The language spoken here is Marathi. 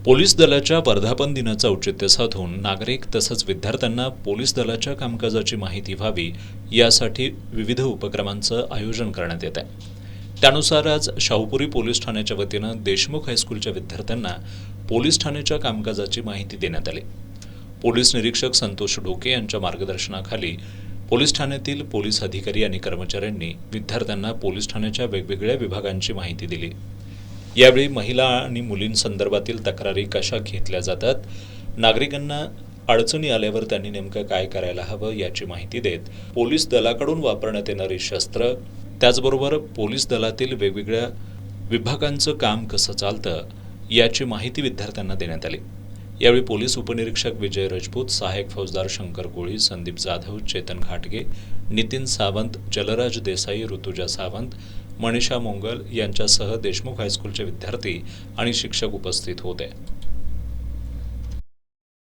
पोलीस दलाच्या वर्धापन दिनाचं औचित्य साधून नागरिक तसंच विद्यार्थ्यांना पोलीस दलाच्या कामकाजाची माहिती व्हावी यासाठी विविध उपक्रमांचं आयोजन करण्यात येत आहे। त्यानुसार आज शाहूपुरी पोलीस ठाण्याच्या वतीनं देशमुख हायस्कूलच्या विद्यार्थ्यांना पोलीस ठाण्याच्या कामकाजाची माहिती देण्यात आली। पोलीस निरीक्षक संतोष डोके यांच्या मार्गदर्शनाखाली पोलीस ठाण्यातील पोलीस अधिकारी आणि कर्मचाऱ्यांनी विद्यार्थ्यांना पोलीस ठाण्याच्या वेगवेगळ्या विभागांची माहिती दिली। यावेळी महिला आणि मुलींसंदर्भातील तक्रारी कशा घेतल्या जातात, नागरिकांना अडचणी आल्यावर त्यांनी नेमकं काय करायला हवं याची माहिती देत पोलीस दलाकडून वापरण्यात येणारी शस्त्र, त्याचबरोबर पोलीस दलातील वेगवेगळ्या विभागांचं काम कसं चालतं याची माहिती विद्यार्थ्यांना देण्यात आली। यावेळी पोलीस उपनिरीक्षक विजय राजपूत, सहाय्यक फौजदार शंकर कोळी, संदीप जाधव, चेतन घाटगे, नितीन सावंत, जलराज देसाई, ऋतुजा सावंत, मनीषा मोंगल यांच्यासह देशमुख हायस्कूलचे विद्यार्थी आणि शिक्षक उपस्थित होते।